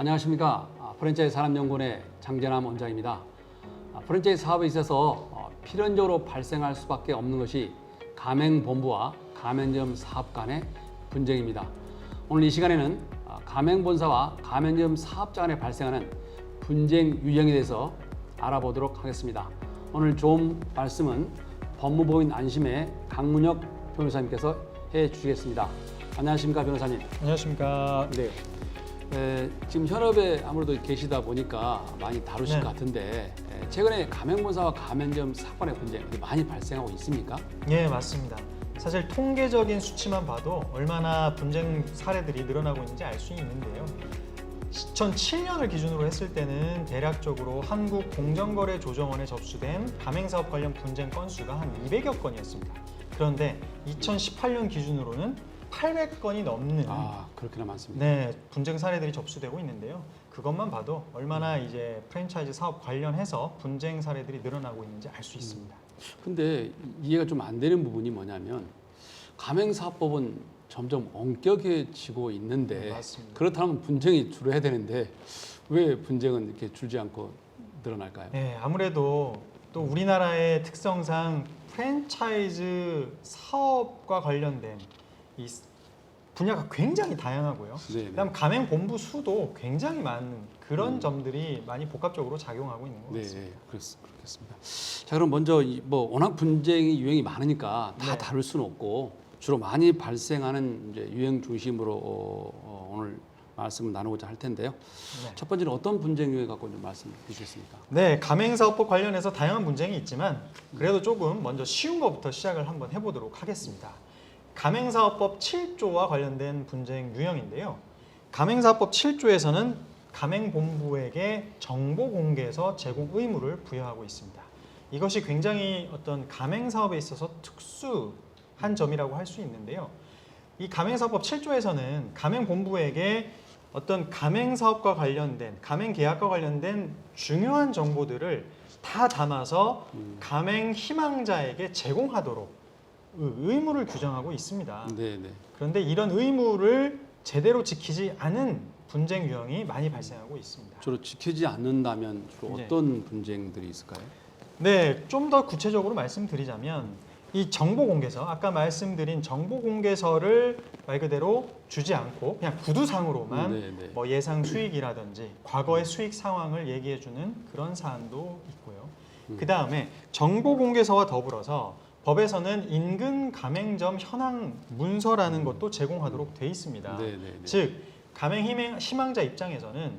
안녕하십니까. 프랜차이즈 산업연구원의 장재남 원장입니다. 프랜차이즈 사업에 있어서 필연적으로 발생할 수밖에 없는 것이 가맹본부와 가맹점 사업 간의 분쟁입니다. 오늘 이 시간에는 가맹본사와 가맹점 사업자 간에 발생하는 분쟁 유형에 대해서 알아보도록 하겠습니다. 오늘 좋은 말씀은 법무법인 안심의 강문혁 변호사님께서 해주시겠습니다. 안녕하십니까, 변호사님. 안녕하십니까. 네. 지금 현업에 아무래도 계시다 보니까 많이 다루실 네. 것 같은데 최근에 가맹본사와 가맹점 사건의 분쟁 많이 발생하고 있습니까? 예, 맞습니다. 사실 통계적인 수치만 봐도 얼마나 분쟁 사례들이 늘어나고 있는지 알 수 있는데요. 2007년을 기준으로 했을 때는 대략적으로 한국공정거래조정원에 접수된 가맹사업 관련 분쟁 건수가 한 200여 건이었습니다. 그런데 2018년 기준으로는 800건이 넘는 그렇게나 많습니다. 네, 분쟁 사례들이 접수되고 있는데요. 그것만 봐도 얼마나 이제 프랜차이즈 사업 관련해서 분쟁 사례들이 늘어나고 있는지 알 수 있습니다. 근데 이해가 좀 안 되는 부분이 뭐냐면 가맹사업법은 점점 엄격해지고 있는데 맞습니다. 그렇다면 분쟁이 줄어야 되는데 왜 분쟁은 이렇게 줄지 않고 늘어날까요? 네, 아무래도 또 우리나라의 특성상 프랜차이즈 사업과 관련된 이 분야가 굉장히 다양하고요. 네네. 그다음 가맹 본부 수도 굉장히 많은 그런 점들이 많이 복합적으로 작용하고 있는 것 같습니다. 네, 그렇겠습니다. 자, 그럼 먼저 워낙 분쟁이 유형이 많으니까 다 네. 다룰 수는 없고 주로 많이 발생하는 이제 유형 중심으로 오늘 말씀을 나누고자 할 텐데요. 네. 첫 번째는 어떤 분쟁 유형 갖고 좀 말씀 주시겠습니까? 네, 가맹사업법 관련해서 다양한 분쟁이 있지만 그래도 조금 먼저 쉬운 것부터 시작을 한번 해보도록 하겠습니다. 가맹사업법 7조와 관련된 분쟁 유형인데요. 가맹사업법 7조에서는 가맹본부에게 정보공개서 제공 의무를 부여하고 있습니다. 이것이 굉장히 어떤 가맹사업에 있어서 특수한 점이라고 할 수 있는데요. 이 가맹사업법 7조에서는 가맹본부에게 어떤 가맹사업과 관련된, 가맹계약과 관련된 중요한 정보들을 다 담아서 가맹 희망자에게 제공하도록 의무를 규정하고 있습니다. 네. 그런데 이런 의무를 제대로 지키지 않은 분쟁 유형이 많이 발생하고 있습니다. 주로 지키지 않는다면 주로 네. 어떤 분쟁들이 있을까요? 네, 좀 더 구체적으로 말씀드리자면 이 정보공개서, 아까 말씀드린 정보공개서를 말 그대로 주지 않고 그냥 구두상으로만 네네. 뭐 예상 수익이라든지 과거의 수익 상황을 얘기해주는 그런 사안도 있고요. 그 다음에 정보공개서와 더불어서 법에서는 인근 가맹점 현황 문서라는 것도 제공하도록 돼 있습니다. 네네. 즉 가맹 희망자 입장에서는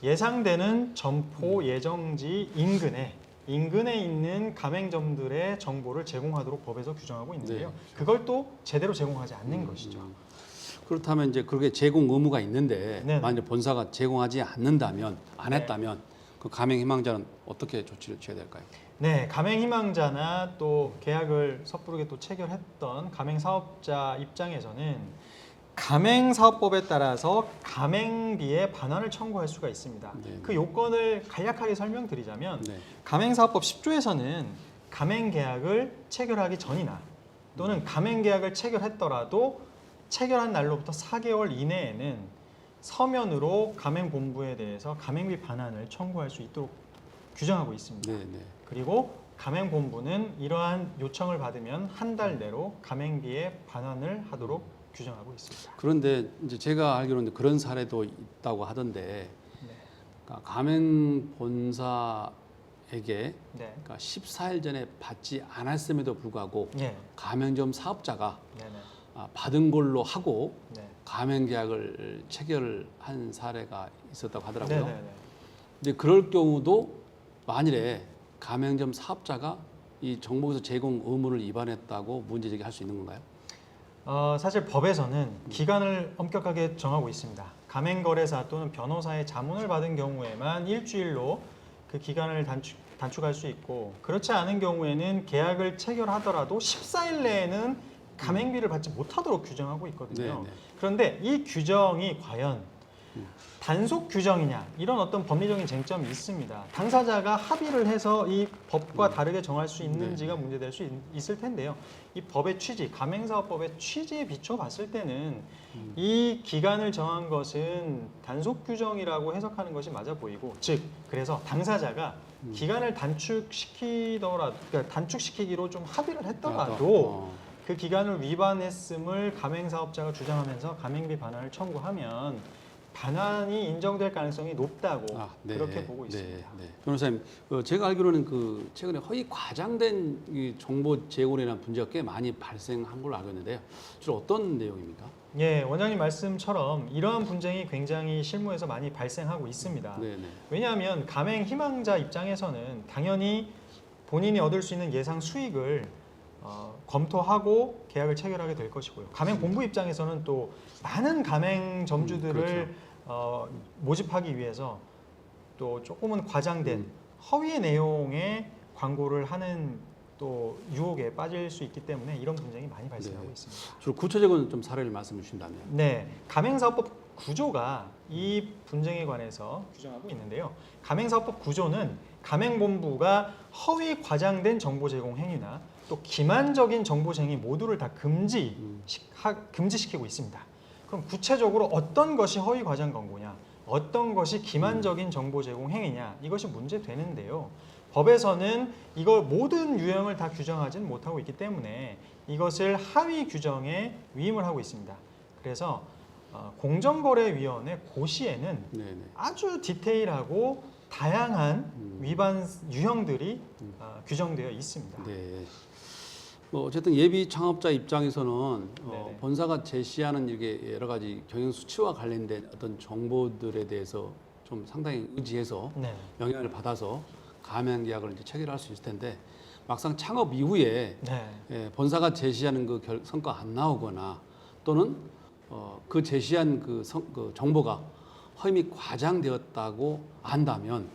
예상되는 점포 예정지 인근에 있는 가맹점들의 정보를 제공하도록 법에서 규정하고 있는데요. 네. 그걸 또 제대로 제공하지 않는 것이죠. 그렇다면 이제 그렇게 제공 의무가 있는데 네네. 만약 본사가 제공하지 않는다면 안 네. 했다면 그 가맹 희망자는 어떻게 조치를 취해야 될까요? 네, 가맹 희망자나 또 계약을 섣부르게 또 체결했던 가맹 사업자 입장에서는 가맹 사업법에 따라서 가맹비의 반환을 청구할 수가 있습니다. 네. 그 요건을 간략하게 설명드리자면 네. 가맹 사업법 10조에서는 가맹 계약을 체결하기 전이나 또는 가맹 계약을 체결했더라도 체결한 날로부터 4개월 이내에는 서면으로 가맹 본부에 대해서 가맹비 반환을 청구할 수 있도록 규정하고 있습니다. 네. 그리고 가맹 본부는 이러한 요청을 받으면 한 달 내로 가맹비의 반환을 하도록 규정하고 있습니다. 그런데 이제 제가 알기로는 그런 사례도 있다고 하던데 네. 그러니까 가맹 본사에게 네. 그러니까 14일 전에 받지 않았음에도 불구하고 네. 가맹점 사업자가 네. 받은 걸로 하고 네. 가맹 계약을 체결한 사례가 있었다고 하더라고요. 네. 근데 그럴 경우도 만일에 가맹점 사업자가 이 정보에서 제공 의무를 위반했다고 문제 제기할 수 있는 건가요? 사실 법에서는 기간을 엄격하게 정하고 있습니다. 가맹거래사 또는 변호사의 자문을 받은 경우에만 일주일로 그 기간을 단축할 수 있고 그렇지 않은 경우에는 계약을 체결하더라도 14일 내에는 가맹비를 받지 못하도록 규정하고 있거든요. 네. 그런데 이 규정이 과연 단속 규정이냐 이런 어떤 법리적인 쟁점이 있습니다. 당사자가 합의를 해서 이 법과 다르게 정할 수 있는지가 문제될 수 있을 텐데요. 이 법의 취지, 가맹사업법의 취지에 비춰 봤을 때는 이 기간을 정한 것은 단속 규정이라고 해석하는 것이 맞아 보이고, 즉 그래서 당사자가 기간을 그러니까 단축시키기로 좀 합의를 했더라도 그 기간을 위반했음을 가맹사업자가 주장하면서 가맹비 반환을 청구하면 반환이 인정될 가능성이 높다고 그렇게 보고 있습니다. 변호사님, 제가 알기로는 그 최근에 허위 과장된 이 정보 제공이라는 문제가 꽤 많이 발생한 걸로 알고 있는데요. 주로 어떤 내용입니까? 예, 원장님 말씀처럼 이러한 분쟁이 굉장히 실무에서 많이 발생하고 있습니다. 왜냐하면 가맹 희망자 입장에서는 당연히 본인이 얻을 수 있는 예상 수익을 검토하고 계약을 체결하게 될 것이고요. 가맹 본부 입장에서는 또 많은 가맹점주들을 모집하기 위해서 또 조금은 과장된 허위의 내용의 광고를 하는 또 유혹에 빠질 수 있기 때문에 이런 분쟁이 많이 발생하고 있습니다. 주로 구체적인 좀 사례를 말씀해 주신다면? 네, 가맹사업법 구조가 이 분쟁에 관해서 규정하고 있는데요. 가맹사업법 구조는 가맹본부가 허위 과장된 정보 제공 행위나 또 기만적인 정보 쟁의 모두를 다 금지시키고 있습니다. 그럼 구체적으로 어떤 것이 허위 과장 광고냐, 어떤 것이 기만적인 정보 제공 행위냐, 이것이 문제되는데요. 법에서는 이걸 모든 유형을 다 규정하지는 못하고 있기 때문에 이것을 하위 규정에 위임을 하고 있습니다. 그래서 공정거래위원회 고시에는 아주 디테일하고 다양한 위반 유형들이 규정되어 있습니다. 어쨌든 예비 창업자 입장에서는 본사가 제시하는 이게 여러 가지 경영 수치와 관련된 어떤 정보들에 대해서 좀 상당히 의지해서 영향을 받아서 가맹 계약을 이제 체결할 수 있을 텐데, 막상 창업 이후에 본사가 제시하는 그 성과 안 나오거나 또는 그 제시한 그 정보가 허위 및 과장되었다고 안다면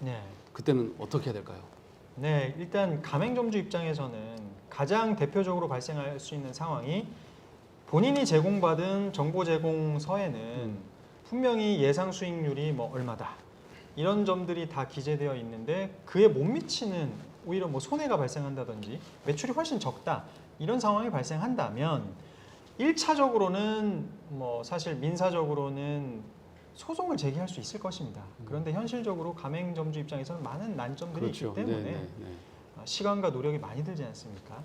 그때는 어떻게 해야 될까요? 네, 일단 가맹점주 입장에서는 가장 대표적으로 발생할 수 있는 상황이 본인이 제공받은 정보 제공서에는 분명히 예상 수익률이 뭐 얼마다 이런 점들이 다 기재되어 있는데 그에 못 미치는 오히려 뭐 손해가 발생한다든지 매출이 훨씬 적다 이런 상황이 발생한다면 1차적으로는 뭐 사실 민사적으로는 소송을 제기할 수 있을 것입니다. 그런데 현실적으로 가맹점주 입장에서는 많은 난점들이 있기 때문에 시간과 노력이 많이 들지 않습니까?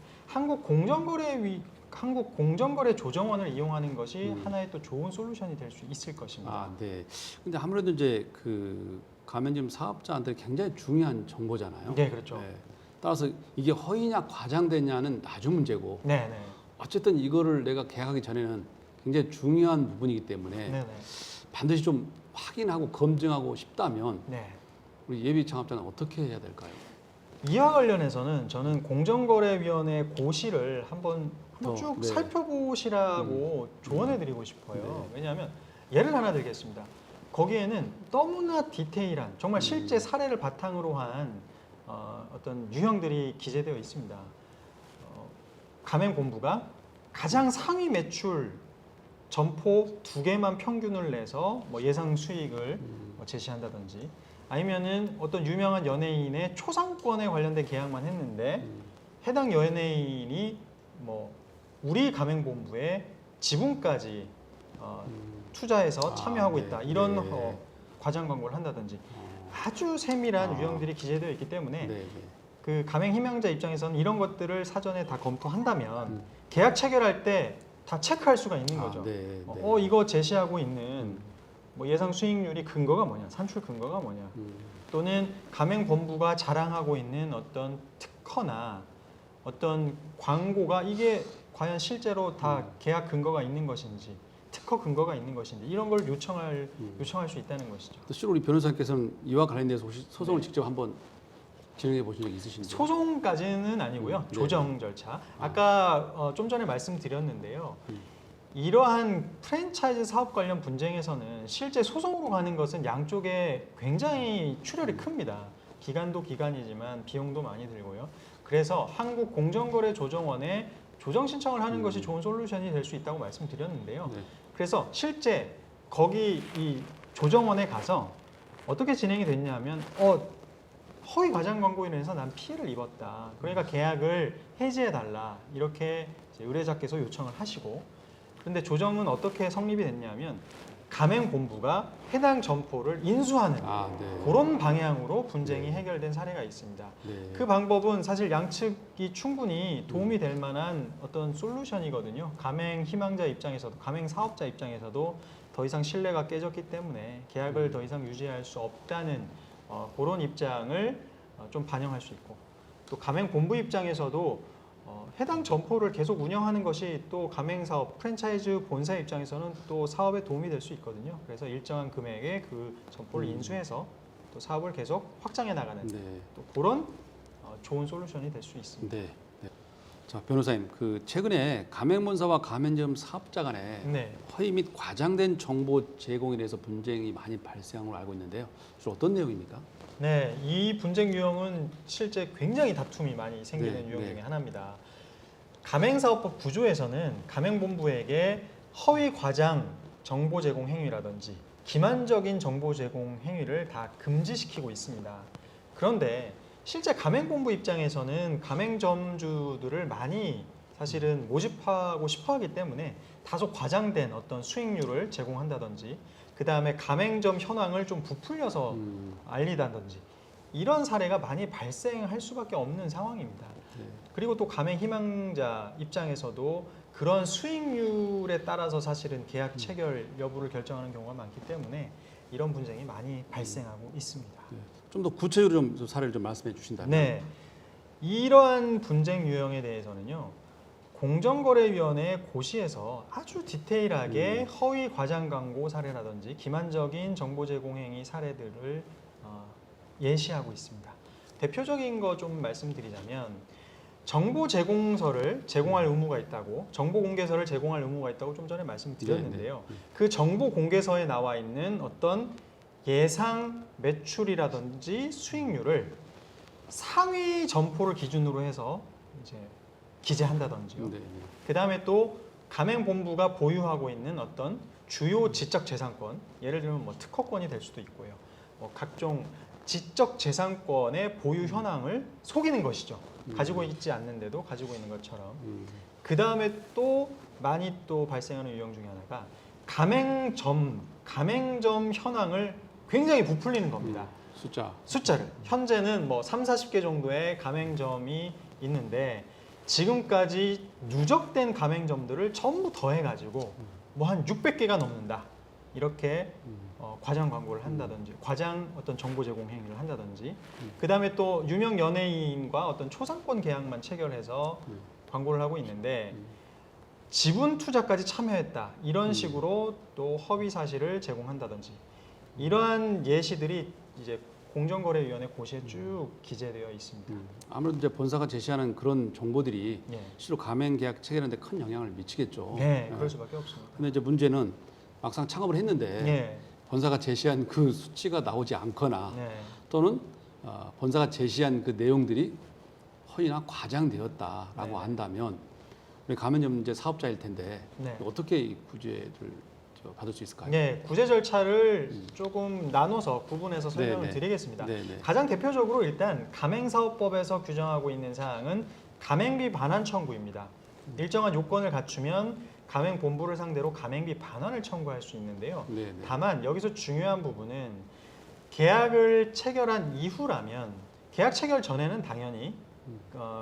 한국공정거래조정원을 이용하는 것이 하나의 또 좋은 솔루션이 될 수 있을 것입니다. 근데 아무래도 이제 그 가맹점 사업자한테 굉장히 중요한 정보잖아요. 네, 그렇죠. 따라서 이게 허위냐 과장되냐는 나중 문제고. 어쨌든 이거를 내가 계약하기 전에는 굉장히 중요한 부분이기 때문에 반드시 좀 확인하고 검증하고 싶다면 우리 예비 창업자는 어떻게 해야 될까요? 이와 관련해서는 저는 공정거래위원회 고시를 한번 쭉 살펴보시라고 조언해드리고 싶어요. 왜냐하면 예를 하나 들겠습니다. 거기에는 너무나 디테일한 정말 실제 사례를 바탕으로 한 어떤 유형들이 기재되어 있습니다. 가맹본부가 가장 상위 매출 점포 2개만 평균을 내서 뭐 예상 수익을 제시한다든지, 아니면은 어떤 유명한 연예인의 초상권에 관련된 계약만 했는데 해당 연예인이 뭐 우리 가맹본부에 지분까지 투자해서 참여하고 있다 이런 과장 광고를 한다든지 아주 세밀한 유형들이 기재되어 있기 때문에 그 가맹 희망자 입장에서는 이런 것들을 사전에 다 검토한다면 계약 체결할 때 다 체크할 수가 있는 거죠. 이거 제시하고 있는 뭐 예상 수익률이 근거가 뭐냐, 산출 근거가 뭐냐, 또는 가맹본부가 자랑하고 있는 어떤 특허나 어떤 광고가 이게 과연 실제로 다 계약 근거가 있는 것인지, 특허 근거가 있는 것인지 이런 걸 요청할 수 있다는 것이죠. 실로 우리 변호사님께서는 이와 관련돼서 혹시 소송을 직접 한번 진행해 보신 적 있으신가요? 소송까지는 아니고요. 조정 절차. 아까 좀 전에 말씀드렸는데요. 이러한 프랜차이즈 사업 관련 분쟁에서는 실제 소송으로 가는 것은 양쪽에 굉장히 출혈이 큽니다. 기간도 기간이지만 비용도 많이 들고요. 그래서 한국공정거래조정원에 조정 신청을 하는 것이 좋은 솔루션이 될 수 있다고 말씀드렸는데요. 그래서 실제 거기 이 조정원에 가서 어떻게 진행이 됐냐면 허위 과장 광고로 인해서 난 피해를 입었다. 그러니까 계약을 해지해 달라. 이렇게 이제 의뢰자께서 요청을 하시고, 그런데 조정은 어떻게 성립이 됐냐면 가맹본부가 해당 점포를 인수하는 네. 그런 방향으로 분쟁이 네. 해결된 사례가 있습니다. 네. 그 방법은 사실 양측이 충분히 도움이 될 만한 어떤 솔루션이거든요. 가맹 희망자 입장에서도, 가맹 사업자 입장에서도 더 이상 신뢰가 깨졌기 때문에 계약을 더 이상 유지할 수 없다는 그런 입장을 좀 반영할 수 있고, 또 가맹 본부 입장에서도 해당 점포를 계속 운영하는 것이 또 가맹사업 프랜차이즈 본사 입장에서는 또 사업에 도움이 될 수 있거든요. 그래서 일정한 금액의 그 점포를 인수해서 또 사업을 계속 확장해 나가는 네. 또 그런 좋은 솔루션이 될 수 있습니다. 네. 네. 자, 변호사님, 그 최근에 가맹본사와 가맹점 사업자 간에 네. 허위 및 과장된 정보 제공에 대해서 분쟁이 많이 발생한 걸로 알고 있는데요. 주로 어떤 내용입니까? 네, 이 분쟁 유형은 실제 굉장히 다툼이 많이 생기는 네, 유형 네. 중에 하나입니다. 가맹사업법 구조에서는 가맹본부에게 허위 과장 정보 제공 행위라든지 기만적인 정보 제공 행위를 다 금지시키고 있습니다. 그런데 실제 가맹본부 입장에서는 가맹점주들을 많이 사실은 모집하고 싶어 하기 때문에 다소 과장된 어떤 수익률을 제공한다든지, 그 다음에 가맹점 현황을 좀 부풀려서 알리다든지, 이런 사례가 많이 발생할 수밖에 없는 상황입니다. 네. 그리고 또 가맹 희망자 입장에서도 그런 수익률에 따라서 사실은 계약 체결 여부를 결정하는 경우가 많기 때문에 이런 분쟁이 많이 발생하고 있습니다. 네. 좀 더 구체적으로 좀 사례를 좀 말씀해 주신다면. 네, 이러한 분쟁 유형에 대해서는요, 공정거래위원회 고시에서 아주 디테일하게 허위 과장 광고 사례라든지 기만적인 정보 제공 행위 사례들을 예시하고 있습니다. 대표적인 거 좀 말씀드리자면, 정보 제공서를 제공할 의무가 있다고, 정보 공개서를 제공할 의무가 있다고 좀 전에 말씀드렸는데요. 네. 그 정보 공개서에 나와 있는 어떤 예상 매출이라든지 수익률을 상위 점포를 기준으로 해서 이제 기재한다든지요. 네. 네. 그 다음에 또 가맹본부가 보유하고 있는 어떤 주요 지적재산권, 예를 들면 뭐 특허권이 될 수도 있고요. 뭐 각종 지적재산권의 보유 현황을 속이는 것이죠. 가지고 있지 않는데도 가지고 있는 것처럼. 그 다음에 또 많이 또 발생하는 유형 중에 하나가 가맹점 현황을 굉장히 부풀리는 겁니다. 숫자를. 현재는 뭐 30, 40개 정도의 가맹점이 있는데 지금까지 누적된 가맹점들을 전부 더해가지고 뭐 한 600개가 넘는다. 이렇게 과장 광고를 한다든지, 과장 어떤 정보 제공 행위를 한다든지, 그 다음에 또 유명 연예인과 어떤 초상권 계약만 체결해서 광고를 하고 있는데 지분 투자까지 참여했다. 이런 식으로 또 허위 사실을 제공한다든지, 이러한 예시들이 이제 공정거래위원회 고시에 쭉 기재되어 있습니다. 아무래도 이제 본사가 제시하는 그런 정보들이 예. 실로 가맹 계약 체결하는데 큰 영향을 미치겠죠. 네, 그럴 수밖에 없습니다. 근데 이제 문제는 막상 창업을 했는데 예. 본사가 제시한 그 수치가 나오지 않거나 네. 또는 본사가 제시한 그 내용들이 허위나 과장되었다라고 네. 한다면 우리 가맹점 이제 사업자일 텐데 네. 어떻게 이 구제를 받을 수 있을까요? 네, 구제 절차를 조금 나눠서 구분해서 설명을 네, 네. 드리겠습니다. 네, 네. 가장 대표적으로 일단 가맹사업법에서 규정하고 있는 사항은 가맹비 반환 청구입니다. 일정한 요건을 갖추면 가맹본부를 상대로 가맹비 반환을 청구할 수 있는데요. 네, 네. 다만 여기서 중요한 부분은 계약을 체결한 이후라면, 계약 체결 전에는 당연히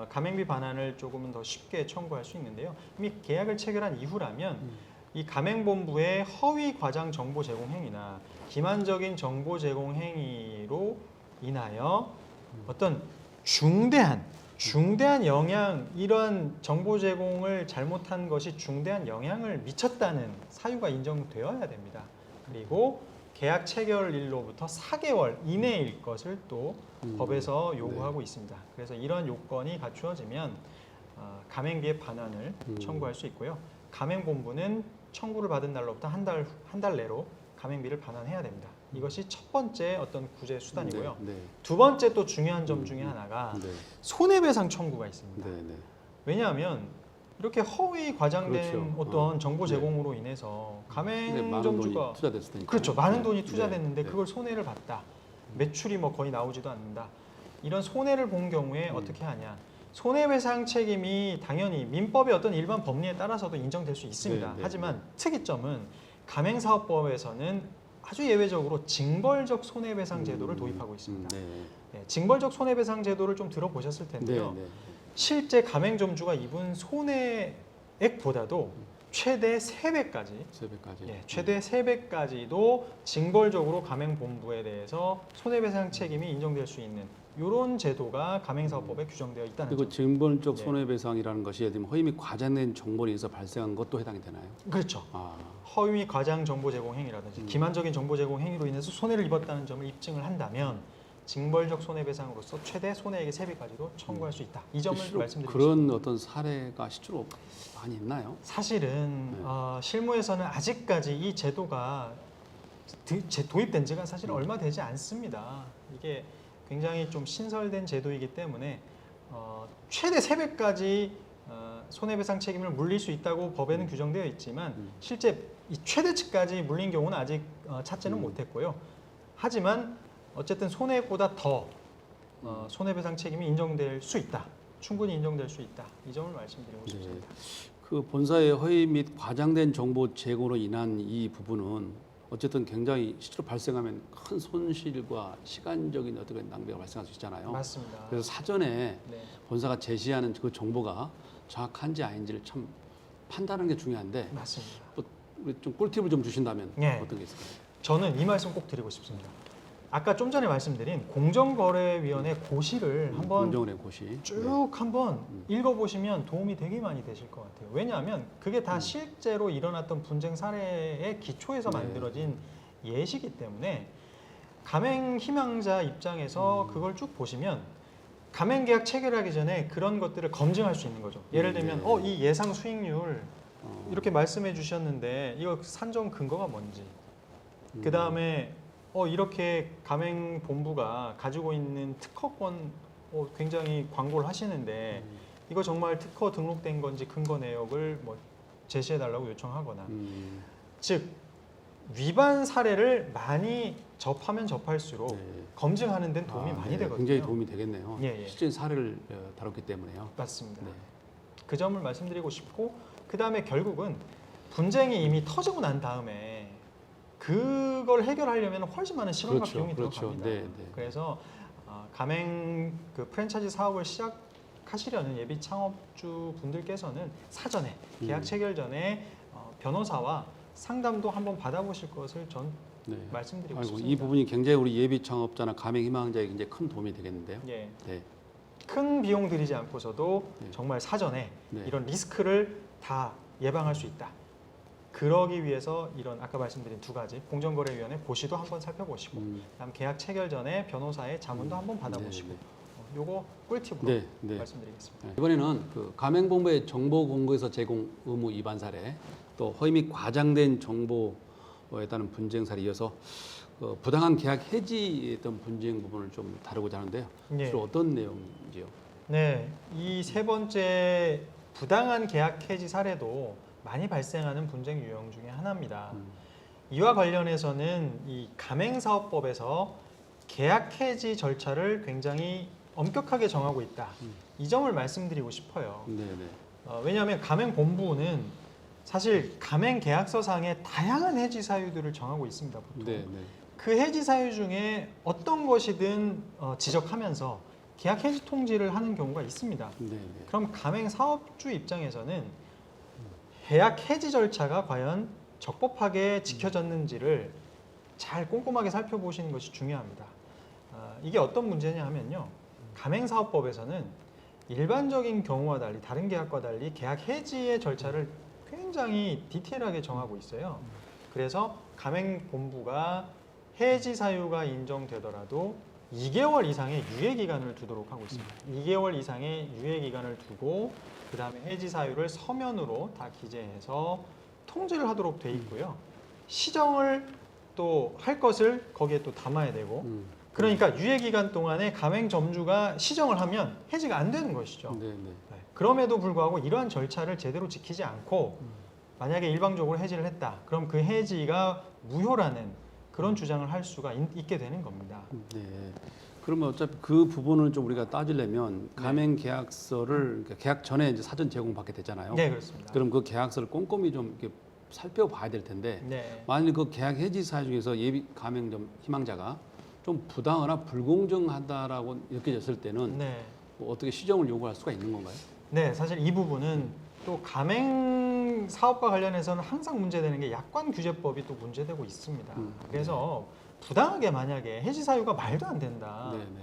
가맹비 반환을 조금은 더 쉽게 청구할 수 있는데요. 이미 계약을 체결한 이후라면 이 가맹본부의 허위 과장 정보 제공 행위나 기만적인 정보 제공 행위로 인하여 어떤 중대한 영향, 이러한 정보 제공을 잘못한 것이 중대한 영향을 미쳤다는 사유가 인정되어야 됩니다. 그리고 계약 체결일로부터 4개월 이내일 것을 또 법에서 요구하고 있습니다. 그래서 이런 요건이 갖추어지면 가맹비의 반환을 청구할 수 있고요. 가맹본부는 청구를 받은 날로부터 한 달 내로 가맹비를 반환해야 됩니다. 이것이 첫 번째 어떤 구제 수단이고요. 네, 네. 두 번째 또 중요한 점 중에 하나가 네. 손해배상 청구가 있습니다. 네, 네. 왜냐하면 이렇게 허위 과장된 그렇죠. 어떤 정보 네. 제공으로 인해서 근데 많은 가맹점주가 돈이 투자됐을 테니까. 그렇죠. 많은 네. 돈이 투자됐는데 네. 그걸 손해를 봤다. 매출이 뭐 거의 나오지도 않는다. 이런 손해를 본 경우에 어떻게 하냐? 손해배상 책임이 당연히 민법의 어떤 일반 법리에 따라서도 인정될 수 있습니다. 네, 네, 하지만 특이점은 가맹사업법에서는 아주 예외적으로 징벌적 손해배상 제도를 도입하고 있습니다. 네. 네, 징벌적 손해배상 제도를 좀 들어보셨을 네. 텐데요. 네. 실제 가맹점주가 입은 손해액보다도 최대 3배까지 세배까지. 예, 최대 3배까지도 징벌적으로 가맹본부에 대해서 손해배상 책임이 인정될 수 있는 이런 제도가 가맹사업법에 규정되어 있다는 그리고 점. 징벌적 네. 손해배상이라는 것이 예를 들면 허위 및 과장된 정보에 의해서 발생한 것도 해당이 되나요? 그렇죠. 아, 허위 및 과장 정보 제공 행위라든지 기만적인 정보 제공 행위로 인해서 손해를 입었다는 점을 입증을 한다면 징벌적 손해배상으로서 최대 손해액의 3배까지도 청구할 수 있다. 이 점을 실제로 말씀드리고 그런 싶습니다. 어떤 사례가 실제로 많이 있나요? 사실은 네. 실무에서는 아직까지 이 제도가 도입된 지가 사실 얼마 되지 않습니다. 이게 굉장히 좀 신설된 제도이기 때문에 최대 3배까지 손해배상 책임을 물릴 수 있다고 법에는 규정되어 있지만 실제 이 최대치까지 물린 경우는 아직 찾지는 못했고요. 하지만 어쨌든 손해액보다 더 손해배상 책임이 인정될 수 있다. 충분히 인정될 수 있다. 이 점을 말씀드리고 네. 싶습니다. 그 본사의 허위 및 과장된 정보 제공으로 인한 이 부분은 어쨌든 굉장히 실제로 발생하면 큰 손실과 시간적인 어떤 낭비가 발생할 수 있잖아요. 맞습니다. 그래서 사전에 네. 본사가 제시하는 그 정보가 정확한지 아닌지를 참 판단하는 게 중요한데 맞습니다. 우리 좀 꿀팁을 좀 주신다면 네. 어떤 게 있을까요? 저는 이 말씀 꼭 드리고 싶습니다. 아까 좀 전에 말씀드린 공정거래위원회 고시를 한번 공정원의 고시. 쭉 한번 읽어보시면 도움이 되게 많이 되실 것 같아요. 왜냐하면 그게 다 실제로 일어났던 분쟁 사례의 기초에서 네. 만들어진 예시이기 때문에 가맹 희망자 입장에서 그걸 쭉 보시면 가맹 계약 체결하기 전에 그런 것들을 검증할 수 있는 거죠. 예를 들면 네. 이 예상 수익률 이렇게 말씀해 주셨는데 이거 산정 근거가 뭔지 그 다음에 이렇게 가맹본부가 가지고 있는 특허권 굉장히 광고를 하시는데 이거 정말 특허 등록된 건지 근거 내역을 뭐 제시해 달라고 요청하거나 즉 위반 사례를 많이 접하면 접할수록 네. 검증하는 데는 도움이 많이 네. 되거든요. 굉장히 도움이 되겠네요. 예, 예. 실제 사례를 다뤘기 때문에요. 맞습니다. 네. 그 점을 말씀드리고 싶고 그 다음에 결국은 분쟁이 이미 터지고 난 다음에 그걸 해결하려면 훨씬 많은 시간과 그렇죠, 비용이 그렇죠. 들어갑니다. 네, 네. 그래서 가맹 그 프랜차이즈 사업을 시작하시려는 예비 창업주 분들께서는 사전에 계약 체결 전에 변호사와 상담도 한번 받아보실 것을 전 네. 말씀드리고 아이고, 싶습니다. 이 부분이 굉장히 우리 예비 창업자나 가맹 희망자에게 굉장히 큰 도움이 되겠는데요. 예. 네. 큰 비용 들이지 않고서도 네. 정말 사전에 네. 이런 리스크를 다 예방할 수 있다. 그러기 위해서 이런 아까 말씀드린 두 가지 공정거래위원회 고시도 한번 살펴보시고 그다음 계약 체결 전에 변호사의 자문도 한번 받아보시고 네, 요거 꿀팁으로 네, 네. 말씀드리겠습니다. 네. 이번에는 그 가맹본부의 정보 공고에서 제공 의무 위반 사례, 또 허위 및 과장된 정보에 따른 분쟁 사례 이어서 부당한 계약 해지에 어떤 분쟁 부분을 좀 다루고자 하는데요. 예. 주로 어떤 내용인지요? 네, 이 세 번째 부당한 계약 해지 사례도 많이 발생하는 분쟁 유형 중에 하나입니다. 이와 관련해서는 이 가맹사업법에서 계약 해지 절차를 굉장히 엄격하게 정하고 있다. 이 점을 말씀드리고 싶어요. 네, 네. 왜냐하면 가맹본부는 사실 가맹계약서상에 다양한 해지 사유들을 정하고 있습니다. 보통. 네, 네. 그 해지 사유 중에 어떤 것이든 지적하면서 계약 해지 통지를 하는 경우가 있습니다. 네, 네. 그럼 가맹 사업주 입장에서는 계약 해지 절차가 과연 적법하게 지켜졌는지를 잘 꼼꼼하게 살펴보시는 것이 중요합니다. 이게 어떤 문제냐 하면요. 가맹사업법에서는 일반적인 경우와 달리 다른 계약과 달리 계약 해지의 절차를 굉장히 디테일하게 정하고 있어요. 그래서 가맹본부가 해지 사유가 인정되더라도 2개월 이상의 유예 기간을 두도록 하고 있습니다. 2개월 이상의 유예 기간을 두고 그 다음에 해지 사유를 서면으로 다 기재해서 통지를 하도록 돼 있고요. 시정을 또 할 것을 거기에 또 담아야 되고 그러니까 유예 기간 동안에 가맹점주가 시정을 하면 해지가 안 되는 것이죠. 네, 네. 네. 그럼에도 불구하고 이러한 절차를 제대로 지키지 않고 만약에 일방적으로 해지를 했다. 그럼 그 해지가 무효라는 그런 주장을 할 수가 있게 되는 겁니다. 네. 그러면 어차피 그 부분을 좀 우리가 따지려면 가맹 계약서를 그러니까 계약 전에 이제 사전 제공받게 되잖아요. 네, 그렇습니다. 그럼 그 계약서를 꼼꼼히 좀 이렇게 살펴봐야 될 텐데 네. 만일 그 계약 해지 사유 중에서 예비 가맹점 희망자가 좀 부당하거나 불공정하다라고 느껴졌을 때는 네. 뭐 어떻게 시정을 요구할 수가 있는 건가요? 네, 사실 이 부분은 또 가맹 사업과 관련해서는 항상 문제되는 게 약관 규제법이 또 문제되고 있습니다. 그래서 부당하게 만약에 해지 사유가 말도 안 된다. 네, 네.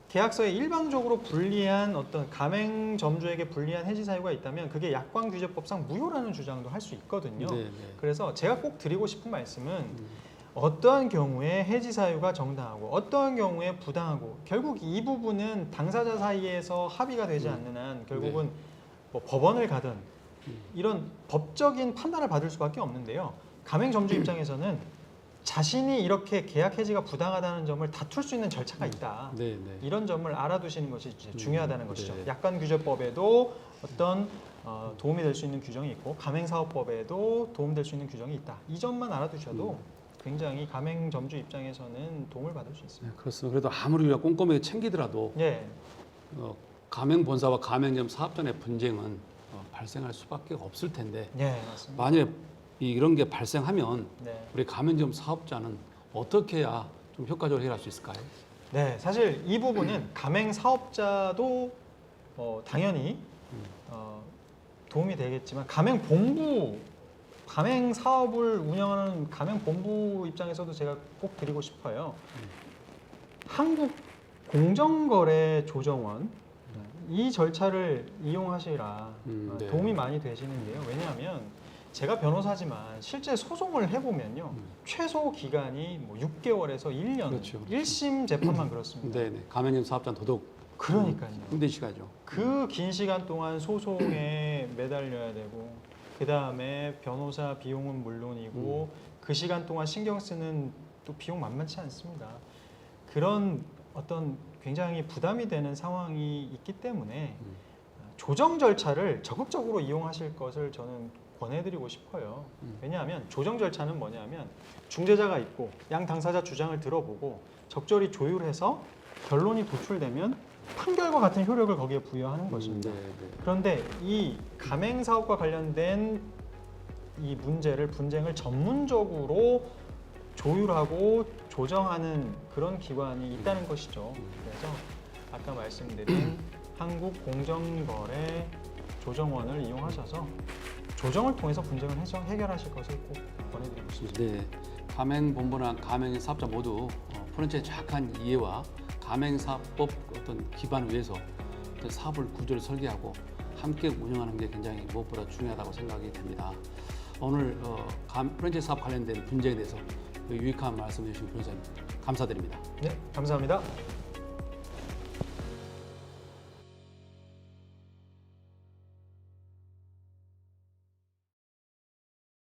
계약서에 일방적으로 불리한 어떤 가맹점주에게 불리한 해지 사유가 있다면 그게 약관 규제법상 무효라는 주장도 할 수 있거든요. 네, 네. 그래서 제가 꼭 드리고 싶은 말씀은 어떠한 경우에 해지 사유가 정당하고 어떠한 경우에 부당하고 결국 이 부분은 당사자 사이에서 합의가 되지 않는 한 결국은 뭐 법원을 가든 이런 법적인 판단을 받을 수밖에 없는데요. 가맹점주 입장에서는 자신이 이렇게 계약 해지가 부당하다는 점을 다툴 수 있는 절차가 있다. 네, 네. 이런 점을 알아두시는 것이 이제 중요하다는 것이죠. 네. 약관 규제법에도 어떤 도움이 될 수 있는 규정이 있고 가맹사업법에도 도움될 수 있는 규정이 있다. 이 점만 알아두셔도 굉장히 가맹점주 입장에서는 도움을 받을 수 있습니다. 네, 그렇습니다. 그래도 아무리 우리가 꼼꼼하게 챙기더라도 예, 가맹 본사와 가맹점 사업자 의 분쟁은 발생할 수밖에 없을 텐데 네, 맞습니다. 만약에 이런 게 발생하면 네. 우리 가맹점 사업자는 어떻게 해야 좀 효과적으로 해결할 수 있을까요? 네, 사실 이 부분은 가맹 사업자도 당연히 도움이 되겠지만 가맹 사업을 운영하는 가맹 본부 입장에서도 제가 꼭 드리고 싶어요. 한국 공정거래 조정원 이 절차를 이용하시라 네. 도움이 많이 되시는데요. 왜냐하면 제가 변호사지만 실제 소송을 해보면요. 최소 기간이 뭐 6개월에서 1년, 그렇죠. 1심 재판만 그렇습니다. 네, 네. 가맹점 사업자는 더더욱 그러니까요. 힘드시가죠. 그 긴 시간 동안 소송에 매달려야 되고 그 다음에 변호사 비용은 물론이고 그 시간 동안 신경 쓰는 또 비용 만만치 않습니다. 그런 어떤 굉장히 부담이 되는 상황이 있기 때문에 조정 절차를 적극적으로 이용하실 것을 저는 권해드리고 싶어요. 왜냐하면 조정 절차는 뭐냐면 중재자가 있고 양 당사자 주장을 들어보고 적절히 조율해서 결론이 도출되면 판결과 같은 효력을 거기에 부여하는 것입니다. 네, 네. 그런데 이 가맹 사업과 관련된 이 분쟁을 전문적으로 조율하고 조정하는 그런 기관이 있다는 것이죠. 그래서 아까 말씀드린 한국공정거래 조정원을 이용하셔서 조정을 통해서 분쟁을 해결하실 것을 꼭 권해드리고 싶습니다. 네, 가맹본부나 가맹 사업자 모두 프랜차이즈 정확한 이해와 가맹사법 어떤 기반을 위해서 어떤 사업을 구조를 설계하고 함께 운영하는 게 굉장히 무엇보다 중요하다고 생각이 됩니다. 오늘 프랜차이즈 사업 관련된 분쟁에 대해서 유익한 말씀해 주신 변호사님 감사드립니다. 네, 감사합니다.